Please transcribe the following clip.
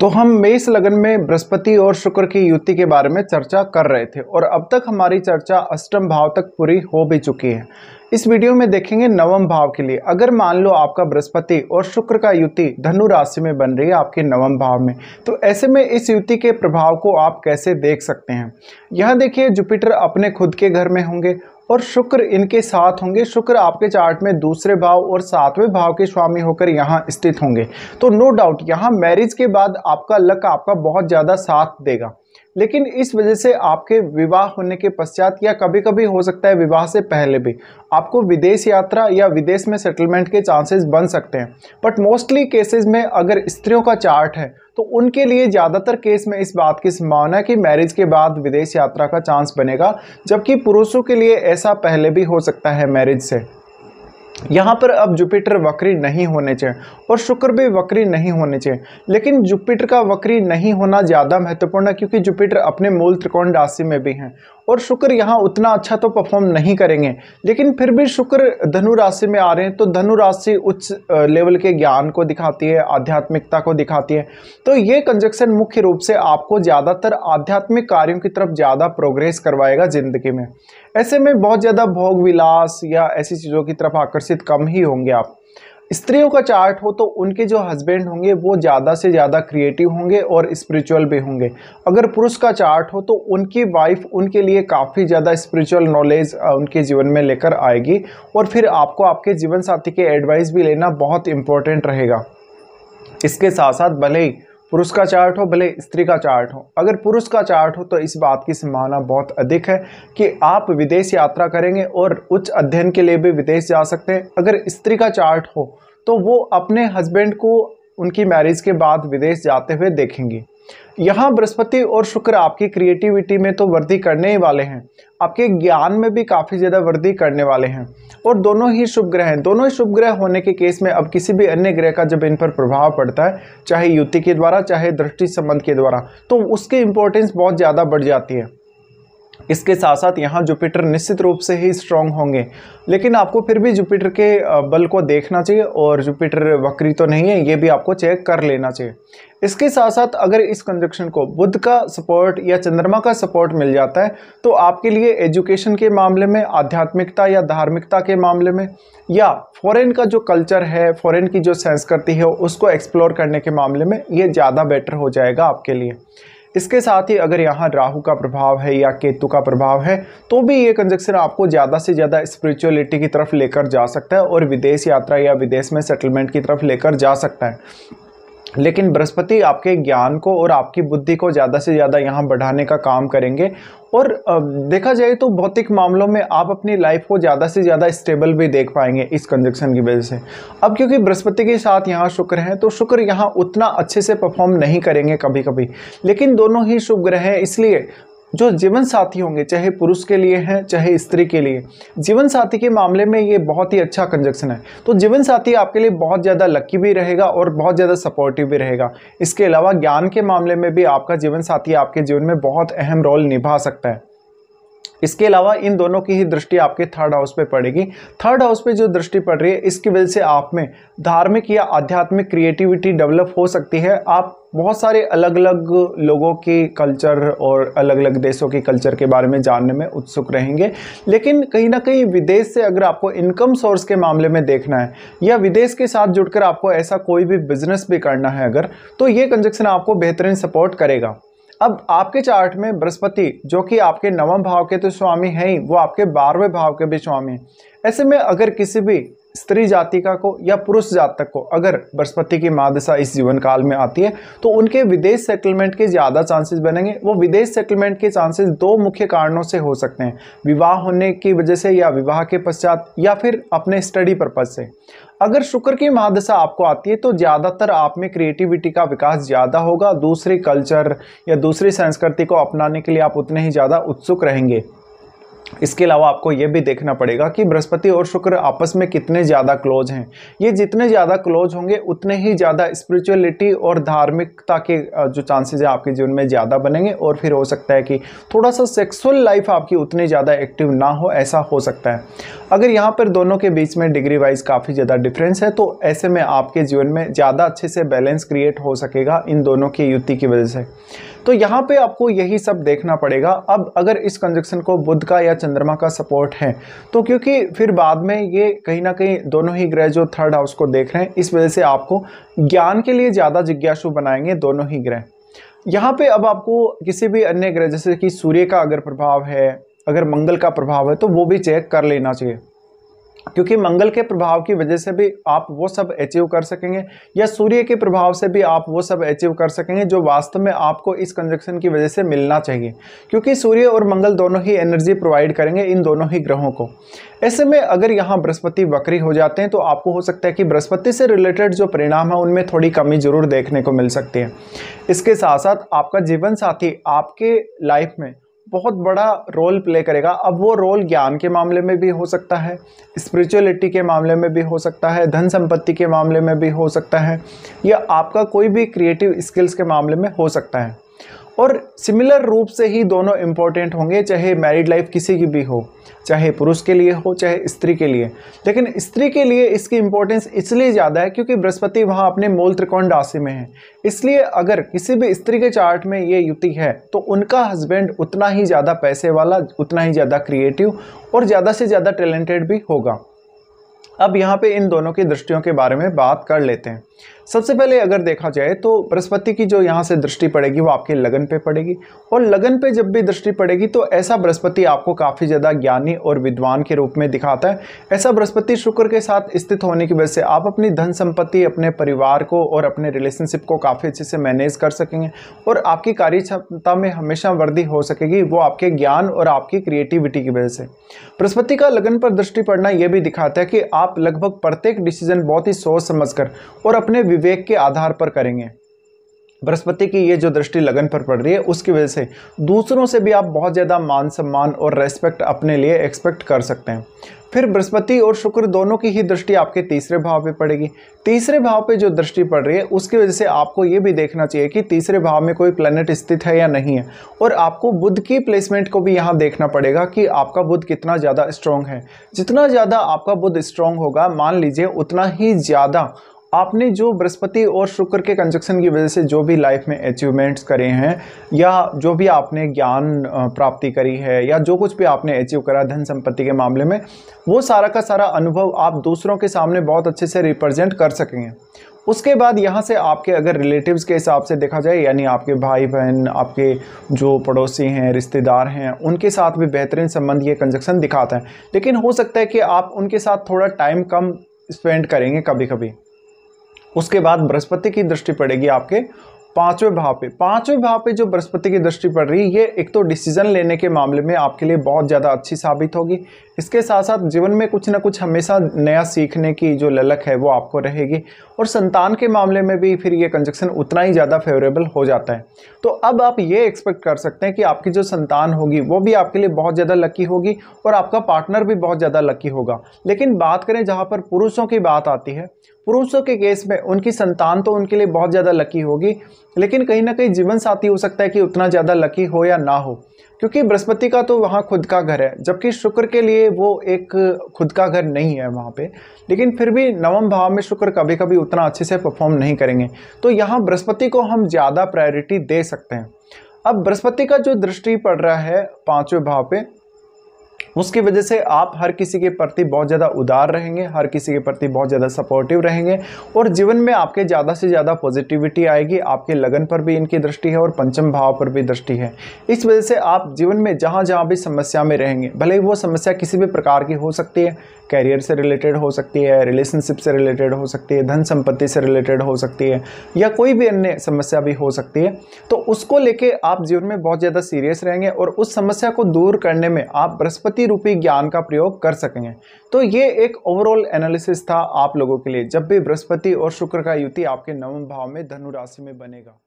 तो हम मेष लगन में बृहस्पति और शुक्र की युति के बारे में चर्चा कर रहे थे और अब तक हमारी चर्चा अष्टम भाव तक पूरी हो भी चुकी है। इस वीडियो में देखेंगे नवम भाव के लिए। अगर मान लो आपका बृहस्पति और शुक्र का युति धनु राशि में बन रही है आपके नवम भाव में, तो ऐसे में इस युति के प्रभाव को आप कैसे देख सकते हैं। यहाँ देखिए, जुपिटर अपने खुद के घर में होंगे और शुक्र इनके साथ होंगे। शुक्र आपके चार्ट में दूसरे भाव और सातवें भाव के स्वामी होकर यहाँ स्थित होंगे। तो नो डाउट यहाँ मैरिज के बाद आपका लक आपका बहुत ज़्यादा साथ देगा, लेकिन इस वजह से आपके विवाह होने के पश्चात या कभी कभी हो सकता है विवाह से पहले भी आपको विदेश यात्रा या विदेश में सेटलमेंट के चांसेस बन सकते हैं। बट मोस्टली केसेस में अगर स्त्रियों का चार्ट है तो उनके लिए ज़्यादातर केस में इस बात की संभावना है कि मैरिज के बाद विदेश यात्रा का चांस बनेगा, जबकि पुरुषों के लिए ऐसा पहले भी हो सकता है मैरिज से। यहाँ पर अब जुपिटर वक्री नहीं होने चाहिए और शुक्र भी वक्री नहीं होने चाहिए, लेकिन जुपिटर का वक्री नहीं होना ज़्यादा महत्वपूर्ण है क्योंकि जुपिटर अपने मूल त्रिकोण राशि में भी हैं और शुक्र यहाँ उतना अच्छा तो परफॉर्म नहीं करेंगे। लेकिन फिर भी शुक्र धनु राशि में आ रहे हैं तो धनु राशि उच्च लेवल के ज्ञान को दिखाती है, आध्यात्मिकता को दिखाती है। तो ये कंजक्शन मुख्य रूप से आपको ज़्यादातर आध्यात्मिक कार्यों की तरफ ज़्यादा प्रोग्रेस करवाएगा ज़िंदगी में। ऐसे में बहुत ज़्यादा भोग विलास या ऐसी चीज़ों की तरफ आकर्षित कम ही होंगे आप। स्त्रियों का चार्ट हो तो उनके जो हस्बैंड होंगे वो ज़्यादा से ज़्यादा क्रिएटिव होंगे और स्पिरिचुअल भी होंगे। अगर पुरुष का चार्ट हो तो उनकी वाइफ उनके लिए काफ़ी ज़्यादा स्पिरिचुअल नॉलेज उनके जीवन में लेकर आएगी और फिर आपको आपके जीवन साथी के एडवाइस भी लेना बहुत इम्पोर्टेंट रहेगा। इसके साथ साथ भले ही पुरुष का चार्ट हो भले स्त्री का चार्ट हो, अगर पुरुष का चार्ट हो तो इस बात की संभावना बहुत अधिक है कि आप विदेश यात्रा करेंगे और उच्च अध्ययन के लिए भी विदेश जा सकते हैं। अगर स्त्री का चार्ट हो तो वो अपने हस्बैंड को उनकी मैरिज के बाद विदेश जाते हुए देखेंगी। यहाँ बृहस्पति और शुक्र आपकी क्रिएटिविटी में तो वृद्धि करने ही वाले हैं, आपके ज्ञान में भी काफ़ी ज़्यादा वृद्धि करने वाले हैं और दोनों ही शुभ ग्रह हैं। दोनों ही शुभ ग्रह होने के केस में अब किसी भी अन्य ग्रह का जब इन पर प्रभाव पड़ता है, चाहे युति के द्वारा चाहे दृष्टि संबंध के द्वारा, तो उसकी इंपॉर्टेंस बहुत ज़्यादा बढ़ जाती है। इसके साथ साथ यहाँ जुपिटर निश्चित रूप से ही स्ट्रॉन्ग होंगे, लेकिन आपको फिर भी जुपिटर के बल को देखना चाहिए और जुपिटर वक्री तो नहीं है, ये भी आपको चेक कर लेना चाहिए। इसके साथ साथ अगर इस कंजक्शन को बुध का सपोर्ट या चंद्रमा का सपोर्ट मिल जाता है तो आपके लिए एजुकेशन के मामले में, आध्यात्मिकता या धार्मिकता के मामले में, या फॉरेन का जो कल्चर है, फॉरेन की जो संस्कृति है उसको एक्सप्लोर करने के मामले में ये ज़्यादा बेटर हो जाएगा आपके लिए। इसके साथ ही अगर यहाँ राहु का प्रभाव है या केतु का प्रभाव है तो भी ये कंजक्शन आपको ज़्यादा से ज़्यादा स्पिरिचुअलिटी की तरफ लेकर जा सकता है और विदेश यात्रा या विदेश में सेटलमेंट की तरफ लेकर जा सकता है। लेकिन बृहस्पति आपके ज्ञान को और आपकी बुद्धि को ज़्यादा से ज़्यादा यहाँ बढ़ाने का काम करेंगे और देखा जाए तो भौतिक मामलों में आप अपनी लाइफ को ज़्यादा से ज़्यादा स्टेबल भी देख पाएंगे इस कंजक्शन की वजह से। अब क्योंकि बृहस्पति के साथ यहाँ शुक्र हैं तो शुक्र यहाँ उतना अच्छे से परफॉर्म नहीं करेंगे कभी कभी, लेकिन दोनों ही शुभ ग्रह हैं, इसलिए जो जीवन साथी होंगे चाहे पुरुष के लिए हैं चाहे स्त्री के लिए, जीवन साथी के मामले में ये बहुत ही अच्छा कंजक्शन है। तो जीवन साथी आपके लिए बहुत ज़्यादा लकी भी रहेगा और बहुत ज़्यादा सपोर्टिव भी रहेगा। इसके अलावा ज्ञान के मामले में भी आपका जीवन साथी आपके जीवन में बहुत अहम रोल निभा सकता है। इसके अलावा इन दोनों की ही दृष्टि आपके थर्ड हाउस पे पड़ेगी। थर्ड हाउस पे जो दृष्टि पड़ रही है इसकी वजह से आप में धार्मिक या आध्यात्मिक क्रिएटिविटी डेवलप हो सकती है। आप बहुत सारे अलग अलग लोगों की कल्चर और अलग अलग देशों की कल्चर के बारे में जानने में उत्सुक रहेंगे, लेकिन कहीं ना कहीं विदेश से अगर आपको इनकम सोर्स के मामले में देखना है या विदेश के साथ जुड़कर आपको ऐसा कोई भी बिजनेस भी करना है अगर, तो ये कंजक्शन आपको बेहतरीन सपोर्ट करेगा। अब आपके चार्ट में बृहस्पति जो कि आपके नवम भाव के तो स्वामी हैं ही, वो आपके 12वें भाव के भी स्वामी हैं। ऐसे में अगर किसी भी स्त्री जातिका को या पुरुष जातक को अगर बृहस्पति की महादशा इस जीवन काल में आती है तो उनके विदेश सेटलमेंट के ज़्यादा चांसेस बनेंगे। वो विदेश सेटलमेंट के चांसेस दो मुख्य कारणों से हो सकते हैं, विवाह होने की वजह से या विवाह के पश्चात या फिर अपने स्टडी पर्पज से। अगर शुक्र की महादशा आपको आती है तो ज़्यादातर आप में क्रिएटिविटी का विकास ज़्यादा होगा, दूसरी कल्चर या दूसरी संस्कृति को अपनाने के लिए आप उतने ही ज़्यादा उत्सुक रहेंगे। इसके अलावा आपको ये भी देखना पड़ेगा कि बृहस्पति और शुक्र आपस में कितने ज़्यादा क्लोज हैं। ये जितने ज़्यादा क्लोज होंगे उतने ही ज़्यादा स्पिरिचुअलिटी और धार्मिकता के जो चांसेस है आपके जीवन में ज़्यादा बनेंगे, और फिर हो सकता है कि थोड़ा सा सेक्सुअल लाइफ आपकी उतनी ज़्यादा एक्टिव ना हो, ऐसा हो सकता है। अगर यहाँ पर दोनों के बीच में डिग्री वाइज काफ़ी ज़्यादा डिफरेंस है तो ऐसे में आपके जीवन में ज़्यादा अच्छे से बैलेंस क्रिएट हो सकेगा इन दोनों की युति की वजह से। तो यहाँ पे आपको यही सब देखना पड़ेगा। अब अगर इस कंजक्शन को बुध का या चंद्रमा का सपोर्ट है तो क्योंकि फिर बाद में ये कहीं ना कहीं दोनों ही ग्रह जो थर्ड हाउस को देख रहे हैं, इस वजह से आपको ज्ञान के लिए ज़्यादा जिज्ञासु बनाएंगे दोनों ही ग्रह। यहाँ पे अब आपको किसी भी अन्य ग्रह जैसे कि सूर्य का अगर प्रभाव है, अगर मंगल का प्रभाव है तो वो भी चेक कर लेना चाहिए, क्योंकि मंगल के प्रभाव की वजह से भी आप वो सब अचीव कर सकेंगे या सूर्य के प्रभाव से भी आप वो सब अचीव कर सकेंगे जो वास्तव में आपको इस कंजक्शन की वजह से मिलना चाहिए, क्योंकि सूर्य और मंगल दोनों ही एनर्जी प्रोवाइड करेंगे इन दोनों ही ग्रहों को। ऐसे में अगर यहाँ बृहस्पति वक्री हो जाते हैं तो आपको हो सकता है कि बृहस्पति से रिलेटेड जो परिणाम है उनमें थोड़ी कमी जरूर देखने को मिल सकती है। इसके साथ साथ आपका जीवन साथी आपके लाइफ में बहुत बड़ा रोल प्ले करेगा। अब वो रोल ज्ञान के मामले में भी हो सकता है, स्पिरिचुअलिटी के मामले में भी हो सकता है, धन संपत्ति के मामले में भी हो सकता है, या आपका कोई भी क्रिएटिव स्किल्स के मामले में हो सकता है। और सिमिलर रूप से ही दोनों इम्पोर्टेंट होंगे, चाहे मैरिड लाइफ किसी की भी हो, चाहे पुरुष के लिए हो चाहे स्त्री के लिए। लेकिन स्त्री के लिए इसकी इम्पोर्टेंस इसलिए ज़्यादा है क्योंकि बृहस्पति वहाँ अपने मूल त्रिकोण राशि में है। इसलिए अगर किसी भी स्त्री के चार्ट में ये युति है तो उनका हस्बैंड उतना ही ज़्यादा पैसे वाला, उतना ही ज़्यादा क्रिएटिव और ज़्यादा से ज़्यादा टैलेंटेड भी होगा। अब यहाँ पे इन दोनों की दृष्टियों के बारे में बात कर लेते हैं। सबसे पहले अगर देखा जाए तो बृहस्पति की जो यहाँ से दृष्टि पड़ेगी वो आपके लगन पे पड़ेगी, और लगन पे जब भी दृष्टि पड़ेगी तो ऐसा बृहस्पति आपको काफ़ी ज़्यादा ज्ञानी और विद्वान के रूप में दिखाता है। ऐसा बृहस्पति शुक्र के साथ स्थित होने की वजह से आप अपनी धन संपत्ति, अपने परिवार को और अपने रिलेशनशिप को काफ़ी अच्छे से मैनेज कर सकेंगे, और आपकी कार्य क्षमता में हमेशा वृद्धि हो सकेगी, वो आपके ज्ञान और आपकी क्रिएटिविटी की वजह से। बृहस्पति का लगन पर दृष्टि पड़ना यह भी दिखाता है कि आप लगभग प्रत्येक डिसीजन बहुत ही सोच समझकर और अपने विवेक के आधार पर करेंगे। बृहस्पति की ये जो दृष्टि लगन पर पड़ रही है उसकी वजह से दूसरों से भी आप बहुत ज़्यादा मान सम्मान और रेस्पेक्ट अपने लिए एक्सपेक्ट कर सकते हैं। फिर बृहस्पति और शुक्र दोनों की ही दृष्टि आपके तीसरे भाव पे पड़ेगी। तीसरे भाव पे जो दृष्टि पड़ रही है उसकी वजह से आपको ये भी देखना चाहिए कि तीसरे भाव में कोई प्लैनेट स्थित है या नहीं है, और आपको बुध की प्लेसमेंट को भी यहाँ देखना पड़ेगा कि आपका बुध कितना ज़्यादा स्ट्रॉन्ग है। जितना ज़्यादा आपका बुध स्ट्रॉन्ग होगा, मान लीजिए उतना ही ज़्यादा आपने जो बृहस्पति और शुक्र के कंजक्शन की वजह से जो भी लाइफ में अचीवमेंट्स करे हैं, या जो भी आपने ज्ञान प्राप्ति करी है, या जो कुछ भी आपने अचीव करा धन संपत्ति के मामले में, वो सारा का सारा अनुभव आप दूसरों के सामने बहुत अच्छे से रिप्रेजेंट कर सकेंगे। उसके बाद यहाँ से आपके अगर रिलेटिव्स के हिसाब से देखा जाए, यानी आपके भाई बहन, आपके जो पड़ोसी हैं, रिश्तेदार हैं, उनके साथ भी बेहतरीन संबंध ये कंजक्शन दिखाता है। लेकिन हो सकता है कि आप उनके साथ थोड़ा टाइम कम स्पेंड करेंगे कभी कभी। उसके बाद बृहस्पति की दृष्टि पड़ेगी आपके पांचवें भाव पे। पांचवें भाव पे जो बृहस्पति की दृष्टि पड़ रही है, ये एक तो डिसीजन लेने के मामले में आपके लिए बहुत ज़्यादा अच्छी साबित होगी। इसके साथ साथ जीवन में कुछ ना कुछ हमेशा नया सीखने की जो ललक है वो आपको रहेगी, और संतान के मामले में भी फिर ये कंजक्शन उतना ही ज़्यादा फेवरेबल हो जाता है। तो अब आप ये एक्सपेक्ट कर सकते हैं कि आपकी जो संतान होगी वो भी आपके लिए बहुत ज़्यादा लकी होगी, और आपका पार्टनर भी बहुत ज़्यादा लकी होगा। लेकिन बात करें जहाँ पर पुरुषों की बात आती है, पुरुषों के केस में उनकी संतान तो उनके लिए बहुत ज़्यादा लकी होगी, लेकिन कहीं ना कहीं जीवन साथी हो सकता है कि उतना ज़्यादा लकी हो या ना हो, क्योंकि बृहस्पति का तो वहाँ खुद का घर है, जबकि शुक्र के लिए वो एक खुद का घर नहीं है वहाँ पे। लेकिन फिर भी नवम भाव में शुक्र कभी कभी उतना अच्छे से परफॉर्म नहीं करेंगे, तो यहाँ बृहस्पति को हम ज़्यादा प्रायोरिटी दे सकते हैं। अब बृहस्पति का जो दृष्टि पड़ रहा है पांचवें भाव पे, उसकी वजह से आप हर किसी के प्रति बहुत ज़्यादा उदार रहेंगे, हर किसी के प्रति बहुत ज़्यादा सपोर्टिव रहेंगे, और जीवन में आपके ज़्यादा से ज़्यादा पॉजिटिविटी आएगी। आपके लगन पर भी इनकी दृष्टि है और पंचम भाव पर भी दृष्टि है। इस वजह से आप जीवन में जहाँ जहाँ भी समस्या में रहेंगे, भले ही वो समस्या किसी भी प्रकार की हो सकती है, कैरियर से रिलेटेड हो सकती है, रिलेशनशिप से रिलेटेड हो सकती है, धन संपत्ति से रिलेटेड हो सकती है, या कोई भी अन्य समस्या भी हो सकती है, तो उसको लेके आप जीवन में बहुत ज़्यादा सीरियस रहेंगे, और उस समस्या को दूर करने में आप बृहस्पति रूपी ज्ञान का प्रयोग कर सकेंगे। तो ये एक ओवरऑल एनालिसिस था आप लोगों के लिए, जब भी बृहस्पति और शुक्र का युति आपके नवम भाव में धनु राशि में बनेगा।